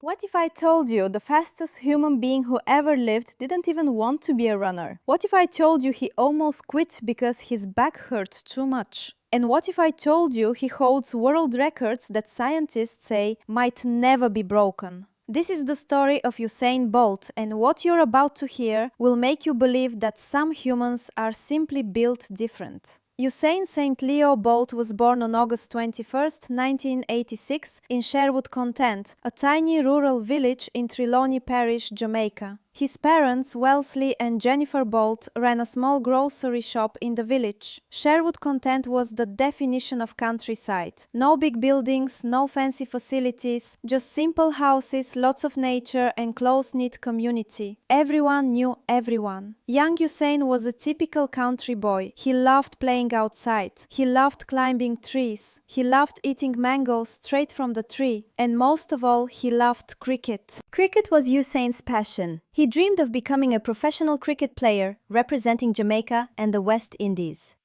What if I told you the fastest human being who ever lived didn't even want to be a runner? What if I told you he almost quit because his back hurt too much? And what if I told you he holds world records that scientists say might never be broken? This is the story of Usain Bolt, and what you're about to hear will make you believe that some humans are simply built different. Usain St. Leo Bolt was born on August 21, 1986, in Sherwood-on-Trent, a tiny rural village in Trelawney Parish, Jamaica. His parents, Wellesley and Jennifer Bolt, ran a small grocery shop in the village. Sherwood-on-Trent was the definition of countryside. No big buildings, no fancy facilities, just simple houses, lots of nature and close-knit community. Everyone knew everyone. Young Usain was a typical country boy. He loved playing outside. He loved climbing trees. He loved eating mangoes straight from the tree. And most of all, he loved cricket. Cricket was Usain's passion. He dreamed of becoming a professional cricket player, representing Jamaica and the West Indies.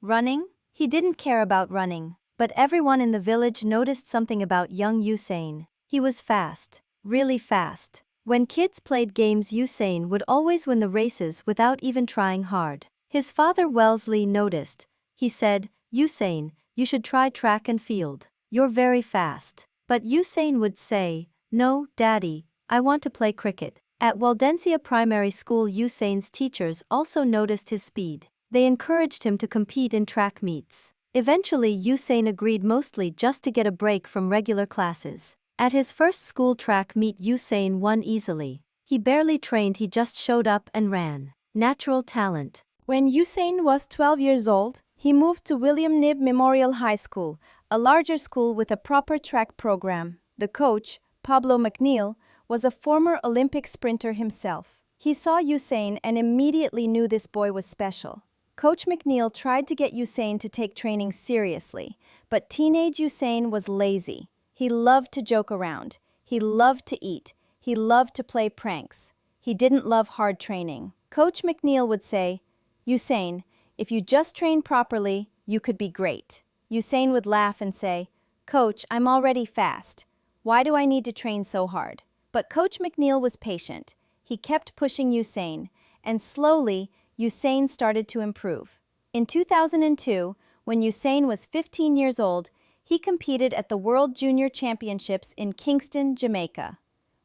Running? He didn't care about running. But everyone in the village noticed something about young Usain. He was fast. Really fast. When kids played games, Usain would always win the races without even trying hard. His father Wellesley noticed. He said, "Usain, you should try track and field. You're very fast." But Usain would say, "No, Daddy, I want to play cricket." At Waldensia Primary School, Usain's teachers also noticed his speed. They encouraged him to compete in track meets. Eventually, Usain agreed, mostly just to get a break from regular classes. At his first school track meet, Usain won easily. He barely trained, he just showed up and ran. Natural talent. When Usain was 12 years old, he moved to William Knibb Memorial High School, a larger school with a proper track program. The coach, Pablo McNeil, was a former Olympic sprinter himself. He saw Usain and immediately knew this boy was special. Coach McNeil tried to get Usain to take training seriously, but teenage Usain was lazy. He loved to joke around. He loved to eat. He loved to play pranks. He didn't love hard training. Coach McNeil would say, "Usain, if you just train properly, you could be great." Usain would laugh and say, "Coach, I'm already fast. Why do I need to train so hard?" But Coach McNeil was patient. He kept pushing Usain, and slowly, Usain started to improve. In 2002, when Usain was 15 years old, he competed at the World Junior Championships in Kingston, Jamaica.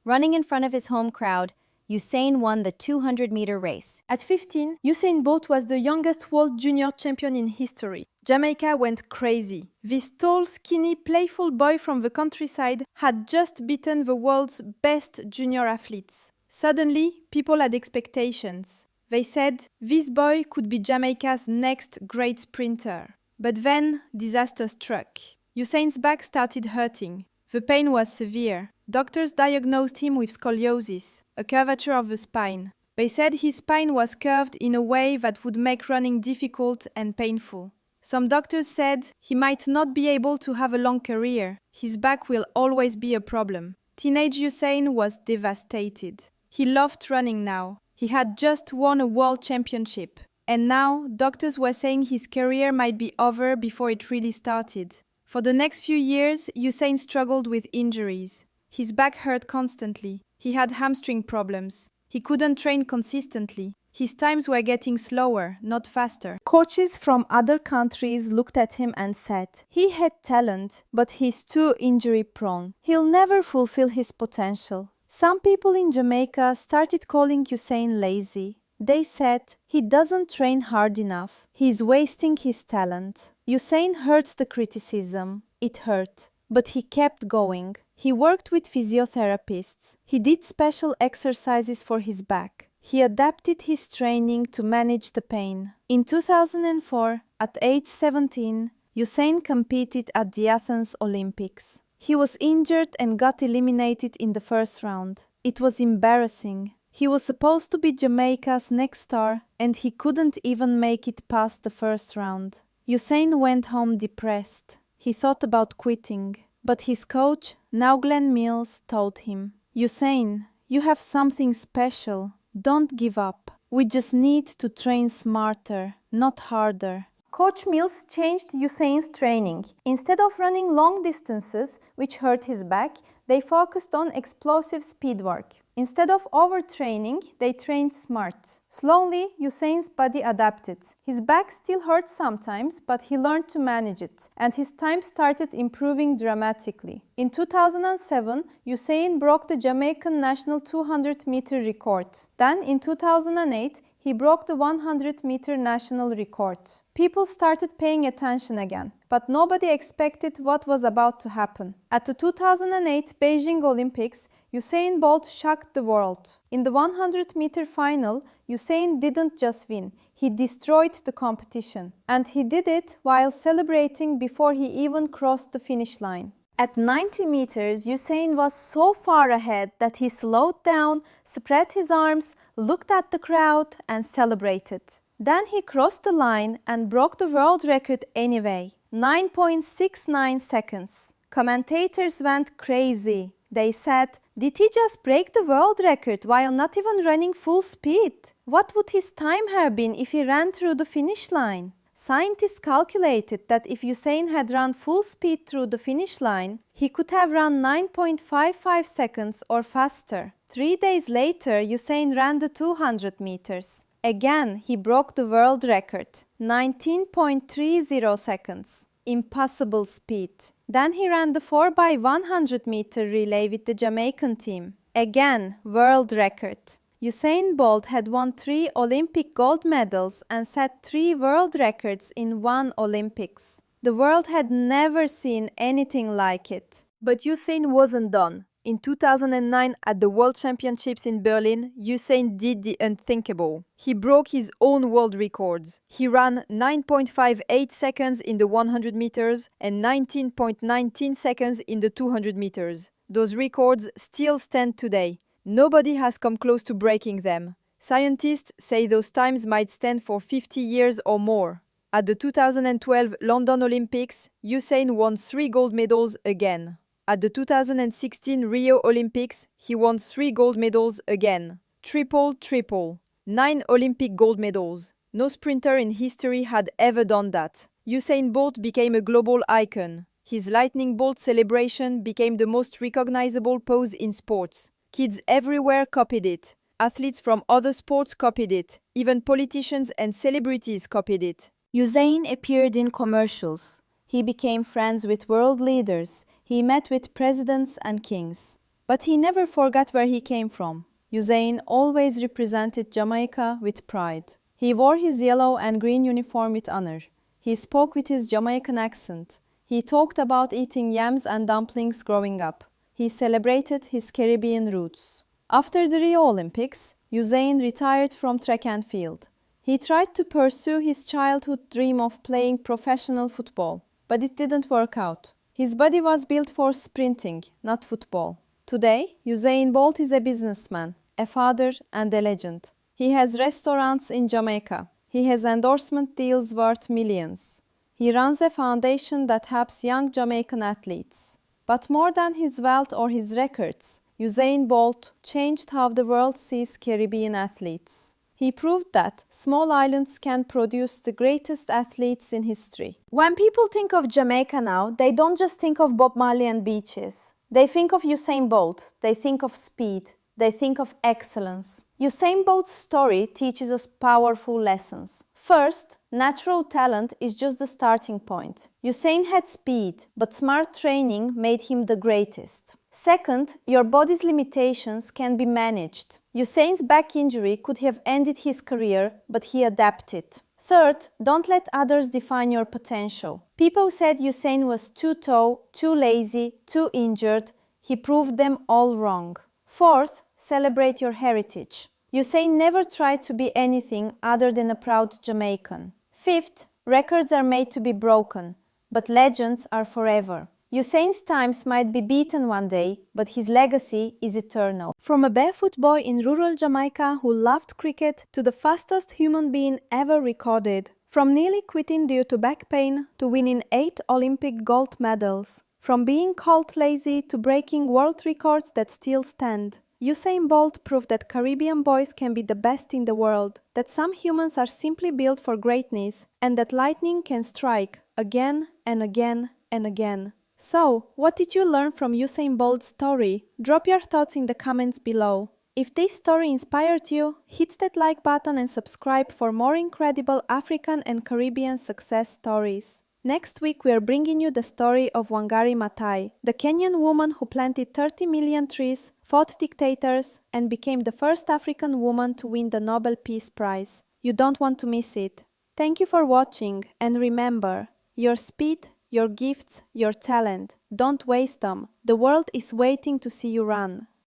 Running in front of his home crowd, Usain won the 200-meter race. At 15, Usain Bolt was the youngest world junior champion in history. Jamaica went crazy. This tall, skinny, playful boy from the countryside had just beaten the world's best junior athletes. Suddenly, people had expectations. They said this boy could be Jamaica's next great sprinter. But then, disaster struck. Usain's back started hurting. The pain was severe. Doctors diagnosed him with scoliosis, a curvature of the spine. They said his spine was curved in a way that would make running difficult and painful. Some doctors said he might not be able to have a long career. His back will always be a problem. Teenage Usain was devastated. He loved running now. He had just won a world championship. And now, doctors were saying his career might be over before it really started. For the next few years, Usain struggled with injuries. His back hurt constantly. He had hamstring problems. He couldn't train consistently. His times were getting slower, not faster. Coaches from other countries looked at him and said, "He had talent, but he's too injury-prone. He'll never fulfill his potential." Some people in Jamaica started calling Usain lazy. They said, "He doesn't train hard enough. He's wasting his talent." Usain heard the criticism. It hurt. But he kept going. He worked with physiotherapists. He did special exercises for his back. He adapted his training to manage the pain. In 2004, at age 17, Usain competed at the Athens Olympics. He was injured and got eliminated in the first round. It was embarrassing. He was supposed to be Jamaica's next star, and he couldn't even make it past the first round. Usain went home depressed. He thought about quitting. But his coach, now Glenn Mills, told him, "Usain, you have something special. Don't give up. We just need to train smarter, not harder." Coach Mills changed Usain's training. Instead of running long distances, which hurt his back, They focused on explosive speed work. Instead of overtraining, they trained smart. Slowly, Usain's body adapted. His back still hurt sometimes, but he learned to manage it, and his time started improving dramatically. In 2007, Usain broke the Jamaican national 200-meter record. Then, in 2008, he broke the 100-meter national record. People started paying attention again, but nobody expected what was about to happen. At the 2008 Beijing Olympics, Usain Bolt shocked the world. In the 100-meter final, Usain didn't just win, he destroyed the competition. And he did it while celebrating before he even crossed the finish line. At 90 meters, Usain was so far ahead that he slowed down, spread his arms, looked at the crowd and celebrated. Then he crossed the line and broke the world record anyway, 9.69 seconds. Commentators went crazy. They said, "Did he just break the world record while not even running full speed? What would his time have been if he ran through the finish line?" Scientists calculated that if Usain had run full speed through the finish line, he could have run 9.55 seconds or faster. 3 days later, Usain ran the 200 meters. Again, he broke the world record, 19.30 seconds. Impossible speed. Then he ran the 4x100 meter relay with the Jamaican team. Again, world record. Usain Bolt had won 3 Olympic gold medals and set 3 world records in one Olympics. The world had never seen anything like it. But Usain wasn't done. In 2009, at the World Championships in Berlin, Usain did the unthinkable. He broke his own world records. He ran 9.58 seconds in the 100 meters and 19.19 seconds in the 200 meters. Those records still stand today. Nobody has come close to breaking them. Scientists say those times might stand for 50 years or more. At the 2012 London Olympics, Usain won 3 gold medals again. At the 2016 Rio Olympics, he won 3 gold medals again. Triple, triple. 9 Olympic gold medals. No sprinter in history had ever done that. Usain Bolt became a global icon. His lightning bolt celebration became the most recognizable pose in sports. Kids everywhere copied it. Athletes from other sports copied it. Even politicians and celebrities copied it. Usain appeared in commercials. He became friends with world leaders. He met with presidents and kings. But he never forgot where he came from. Usain always represented Jamaica with pride. He wore his yellow and green uniform with honor. He spoke with his Jamaican accent. He talked about eating yams and dumplings growing up. He celebrated his Caribbean roots. After the Rio Olympics, Usain retired from track and field. He tried to pursue his childhood dream of playing professional football, but it didn't work out. His body was built for sprinting, not football. Today, Usain Bolt is a businessman, a father, and a legend. He has restaurants in Jamaica. He has endorsement deals worth millions. He runs a foundation that helps young Jamaican athletes. But more than his wealth or his records, Usain Bolt changed how the world sees Caribbean athletes. He proved that small islands can produce the greatest athletes in history. When people think of Jamaica now, they don't just think of Bob Marley and beaches. They think of Usain Bolt. They think of speed. They think of excellence. Usain Bolt's story teaches us powerful lessons. First, natural talent is just the starting point. Usain had speed, but smart training made him the greatest. Second, your body's limitations can be managed. Usain's back injury could have ended his career, but he adapted. Third, don't let others define your potential. People said Usain was too tall, too lazy, too injured. He proved them all wrong. Fourth, celebrate your heritage. Usain never tried to be anything other than a proud Jamaican. Fifth, records are made to be broken, but legends are forever. Usain's times might be beaten one day, but his legacy is eternal. From a barefoot boy in rural Jamaica who loved cricket to the fastest human being ever recorded. From nearly quitting due to back pain to winning 8 Olympic gold medals. From being called lazy to breaking world records that still stand. Usain Bolt proved that Caribbean boys can be the best in the world, that some humans are simply built for greatness, and that lightning can strike again and again and again. So, what did you learn from Usain Bolt's story? Drop your thoughts in the comments below. If this story inspired you, hit that like button and subscribe for more incredible African and Caribbean success stories. Next week we are bringing you the story of Wangari Maathai, the Kenyan woman who planted 30 million trees, fought dictators, and became the first African woman to win the Nobel Peace Prize. You don't want to miss it. Thank you for watching, and remember, your speed, your gifts, your talent, don't waste them. The world is waiting to see you run.